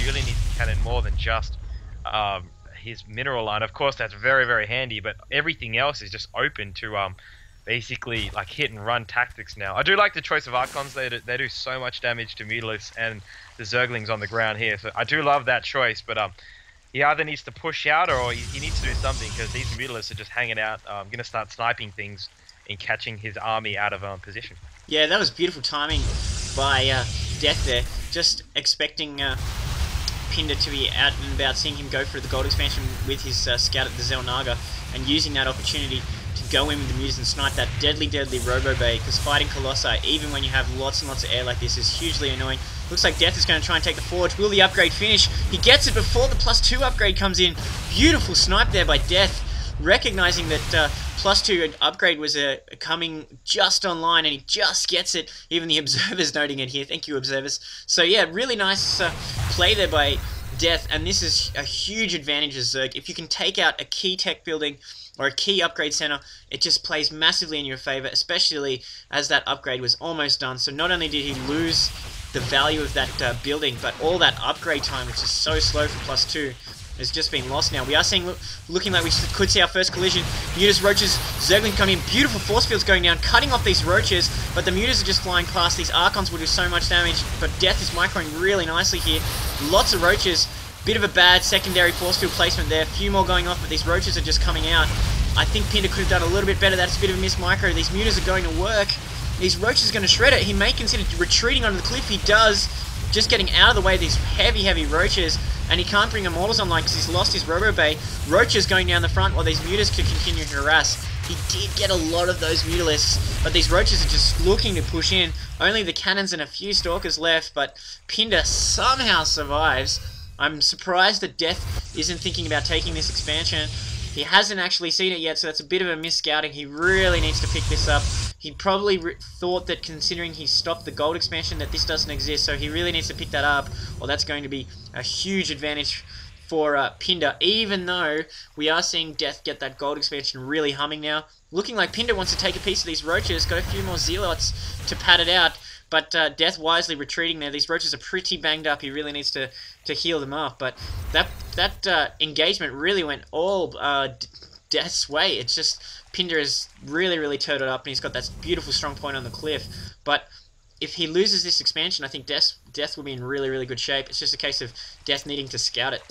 really needs the cannon more than just his mineral line. Of course, that's very, very handy, but everything else is just open to basically like hit and run tactics now. I do like the choice of Archons. They do so much damage to Mutalisks and the Zerglings on the ground here, so I do love that choice. But he either needs to push out or he needs to do something, because these Mutalisks are just hanging out, going to start sniping things and catching his army out of position. Yeah, that was beautiful timing by Deth there. Just expecting Pinder to be out and about, seeing him go for the gold expansion with his scout at the Zelnaga, and using that opportunity to go in with the Mutas and snipe that deadly Robo Bay, because fighting Colossi, even when you have lots and lots of air like this, is hugely annoying. Looks like Deth is going to try and take the Forge. Will the upgrade finish? He gets it before the +2 upgrade comes in. Beautiful snipe there by Deth, recognizing that +2 upgrade was coming just online, and he just gets it. Even the observers noting it here. Thank you, observers. So yeah, really nice play there by Deth, and this is a huge advantage of Zerg. If you can take out a key tech building or a key upgrade center, it just plays massively in your favor, especially as that upgrade was almost done. So not only did he lose the value of that building, but all that upgrade time, which is so slow for +2, has just been lost now. We are seeing, looking like we could see our first collision. Mutas, Roaches, Zergling coming in. Beautiful force fields going down, cutting off these Roaches, but the Mutas are just flying past. These Archons will do so much damage, but Deth is microing really nicely here. Lots of Roaches. Bit of a bad secondary force field placement there. A few more going off, but these Roaches are just coming out. I think Pinder could have done a little bit better. That's a bit of a miss micro. These Mutas are going to work. These Roaches are going to shred it. He may consider retreating onto the cliff. He does. Just getting out of the way of these heavy Roaches. And he can't bring Immortals online because he's lost his Robo Bay. Roaches going down the front while these Mutas could continue to harass. He did get a lot of those Mutalisks, but these Roaches are just looking to push in. Only the cannons and a few Stalkers left, but Pinder somehow survives. I'm surprised that Deth isn't thinking about taking this expansion. He hasn't actually seen it yet, so that's a bit of a mis-scouting. He really needs to pick this up. He probably thought that, considering he stopped the gold expansion, that this doesn't exist, so he really needs to pick that up, or that's going to be a huge advantage for Pinder, even though we are seeing Deth get that gold expansion really humming now. Looking like Pinder wants to take a piece of these Roaches, got a few more Zealots to pad it out, but Deth wisely retreating there. These Roaches are pretty banged up. He really needs to heal them up, but that engagement really went all Deth's way. It's just Pinder is really turtled up, and he's got that beautiful strong point on the cliff. But if he loses this expansion, I think Deth will be in really good shape. It's just a case of Deth needing to scout it.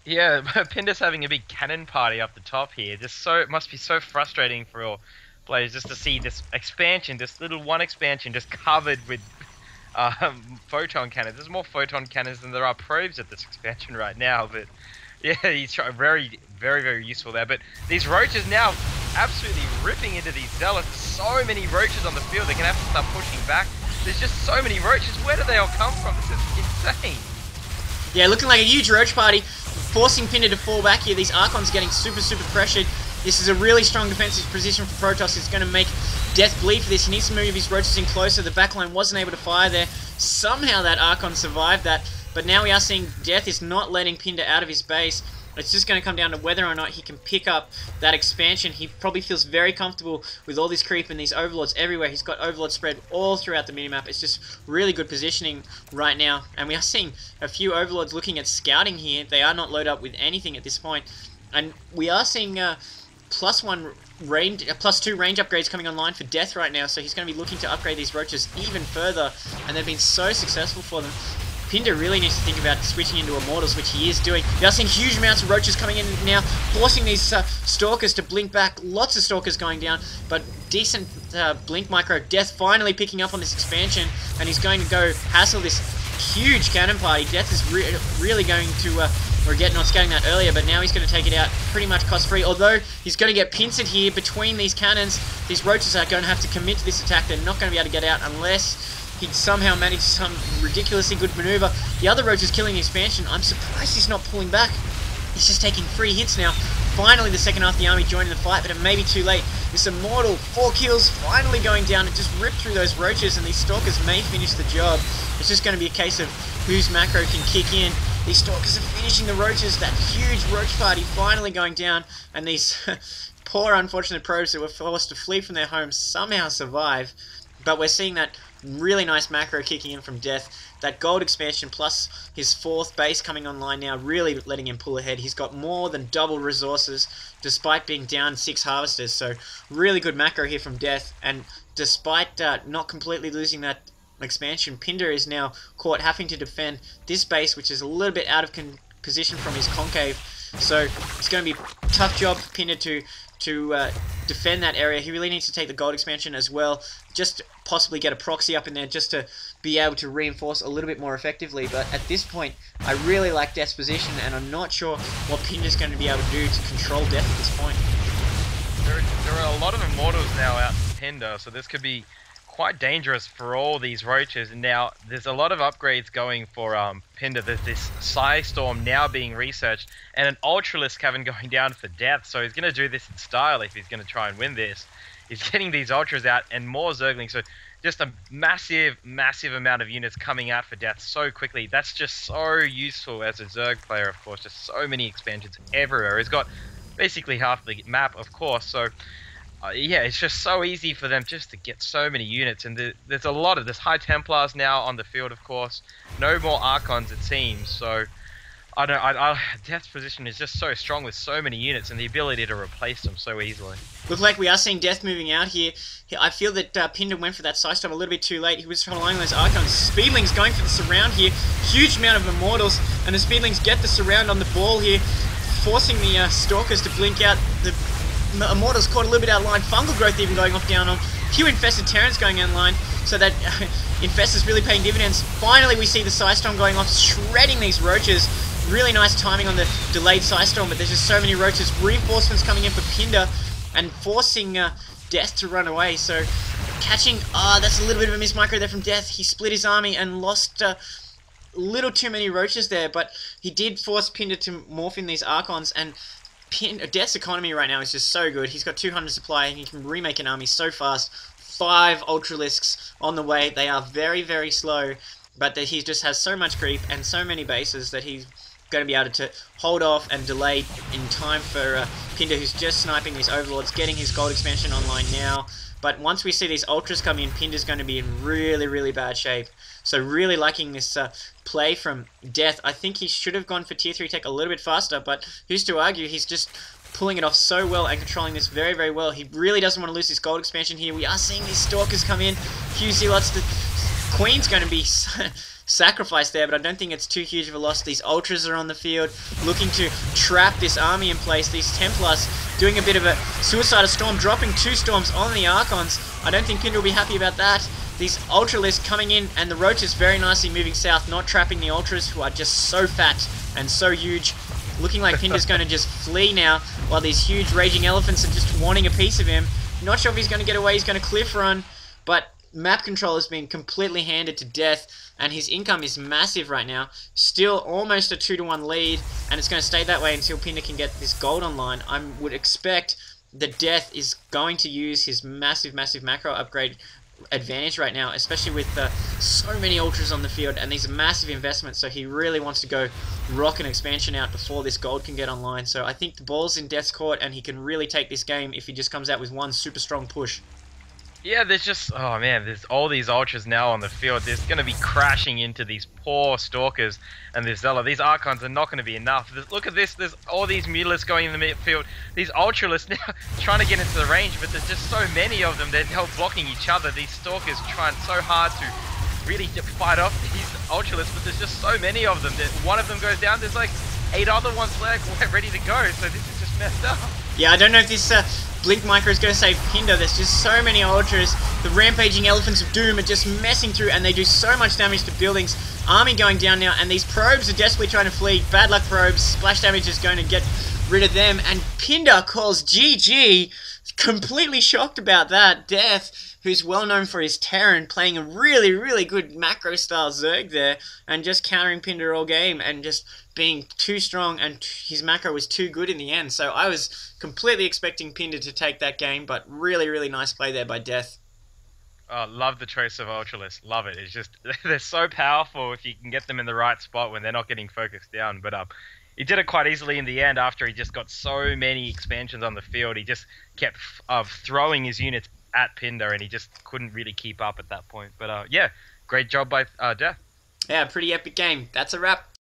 Yeah, Pinder's having a big cannon party up the top here. It must be so frustrating for all players just to see this expansion, this little one expansion, just covered with photon cannons. There's more photon cannons than there are probes at this expansion right now, but yeah, he's very useful there. But these Roaches now absolutely ripping into these Zealots. So many Roaches on the field, they're gonna have to start pushing back. There's just so many Roaches. Where do they all come from? This is insane. Yeah, looking like a huge Roach party, forcing Pinder to fall back here. These Archons getting super pressured. This is a really strong defensive position for Protoss. It's going to make Deth bleed for this. He needs to move his Roaches in closer. The backline wasn't able to fire there. Somehow that Archon survived that. But now we are seeing Deth is not letting Pinder out of his base. It's just going to come down to whether or not he can pick up that expansion. He probably feels very comfortable with all this creep and these Overlords everywhere. He's got Overlords spread all throughout the minimap. It's just really good positioning right now. And we are seeing a few Overlords looking at scouting here. They are not loaded up with anything at this point. And we are seeing +2 range upgrades coming online for Deth right now. So he's going to be looking to upgrade these Roaches even further. And they've been so successful for them. Pinder really needs to think about switching into Immortals, which he is doing. We are seeing huge amounts of Roaches coming in now, forcing these Stalkers to blink back. Lots of Stalkers going down, but decent blink micro. Deth finally picking up on this expansion, and he's going to go hassle this huge cannon party. Deth is really going to regret not scouting that earlier, but now he's going to take it out pretty much cost-free. Although he's going to get pincered here between these cannons. These Roaches are going to have to commit to this attack. They're not going to be able to get out unless he'd somehow managed some ridiculously good maneuver. The other Roach is killing the expansion. I'm surprised he's not pulling back. He's just taking 3 hits now. Finally, the second half of the army joining the fight, but it may be too late. This Immortal, 4 kills, finally going down and just ripped through those Roaches, and these Stalkers may finish the job. It's just going to be a case of whose macro can kick in. These Stalkers are finishing the Roaches. That huge Roach party finally going down, and these poor unfortunate probes that were forced to flee from their homes somehow survive. But we're seeing that Really nice macro kicking in from Deth. That gold expansion plus his 4th base coming online now, really letting him pull ahead. He's got more than double resources despite being down 6 harvesters. So really good macro here from Deth. And despite not completely losing that expansion, Pinder is now caught having to defend this base, which is a little bit out of position from his concave. So it's going to be a tough job for Pinder to defend that area. He really needs to take the gold expansion as well, just possibly get a proxy up in there just to be able to reinforce a little bit more effectively. But at this point, I really like Deth's position, and I'm not sure what Pinder's going to be able to do to control Deth at this point. There are a lot of immortals now out in Pinder, so this could be quite dangerous for all these roaches. And now there's a lot of upgrades going for Pinder. There's this Psy Storm now being researched, and an Ultralisk Cavern going down for Deth. So he's going to do this in style if he's going to try and win this. He's getting these Ultras out and more Zerglings. So just a massive amount of units coming out for Deth so quickly. That's just so useful as a Zerg player, of course. Just so many expansions everywhere. He's got basically half the map, of course. So yeah, it's just so easy for them just to get so many units, and there's a lot of this High Templars now on the field, of course. No more Archons, it seems. So I don't. Deth's position is just so strong with so many units and the ability to replace them so easily. Look like we are seeing Deth moving out here. I feel that Pinder went for that Psy Storm a little bit too late. He was relying on those Archons. Speedlings going for the surround here. Huge amount of Immortals, and the Speedlings get the surround on the ball here, forcing the Stalkers to blink out. The Immortals caught a little bit out of line. Fungal growth even going off down on. Few infested Terrans going in line, so that Infest is really paying dividends. Finally, we see the Psy Storm going off, shredding these roaches. Really nice timing on the delayed Psy Storm, but there's just so many roaches. Reinforcements coming in for Pinder and forcing Deth to run away. So catching, that's a little bit of a mismicro there from Deth. He split his army and lost a little too many roaches there, but he did force Pinder to morph in these Archons, and Deth's economy right now is just so good. He's got 200 supply and he can remake an army so fast. 5 Ultralisks on the way. They are very slow, but he just has so much creep and so many bases that he's going to be able to hold off and delay in time for Pinder, who's just sniping these Overlords, getting his gold expansion online now. But once we see these Ultras come in, Pinder's going to be in really bad shape. So really liking this play from Deth. I think he should have gone for tier 3 tech a little bit faster, but who's to argue? He's just pulling it off so well and controlling this very well. He really doesn't want to lose his gold expansion here. We are seeing these Stalkers come in. Few Zealots. The Queen's going to be sacrificed there, but I don't think it's too huge of a loss. These Ultras are on the field looking to trap this army in place. These Templars doing a bit of a suicide storm, dropping 2 storms on the Archons. I don't think Pinder will be happy about that. These Ultralisks coming in, and the Roaches very nicely moving south, not trapping the Ultras, who are just so fat and so huge. Looking like Pinder's going to just flee now, while these huge raging elephants are just wanting a piece of him. Not sure if he's going to get away. He's going to cliff run, but map control has been completely handed to Deth, and his income is massive right now. Still almost a 2-to-1 lead, and it's going to stay that way until Pinder can get this gold online. I would expect that Deth is going to use his massive macro upgrade advantage right now, especially with so many Ultras on the field and these massive investments. So he really wants to go rock an expansion out before this gold can get online. So I think the ball's in Deth's court, and he can really take this game if he just comes out with one super strong push. Yeah, there's just, oh man, there's all these Ultras now on the field. There's going to be crashing into these poor Stalkers and this Zealot. These Archons are not going to be enough. Look at this, there's all these Mutalisks going in the midfield. These Ultralisks now trying to get into the range, but there's just so many of them. They're all blocking each other. These Stalkers trying so hard to really fight off these Ultralisks, but there's just so many of them. One of them goes down, there's like 8 other ones ready to go, so this is just messed up. Yeah, I don't know if this Blink Micro is going to save Pinder. There's just so many Ultras. The rampaging Elephants of Doom are just messing through, and they do so much damage to buildings. Army going down now, and these Probes are desperately trying to flee. Bad luck Probes. Splash damage is going to get rid of them, and Pinder calls GG. Completely shocked about that. Deth, who's well known for his Terran, playing a really good macro style Zerg there, and just countering Pinder all game, and just being too strong, and his macro was too good in the end. So I was completely expecting Pinder to take that game, but really nice play there by Deth. Oh, love the choice of Ultralisk. Love it. It's just, they're so powerful if you can get them in the right spot when they're not getting focused down. But he did it quite easily in the end after he just got so many expansions on the field. He just kept throwing his units at Pinder, and he just couldn't really keep up at that point. But yeah, great job by Deth. Yeah, pretty epic game. That's a wrap.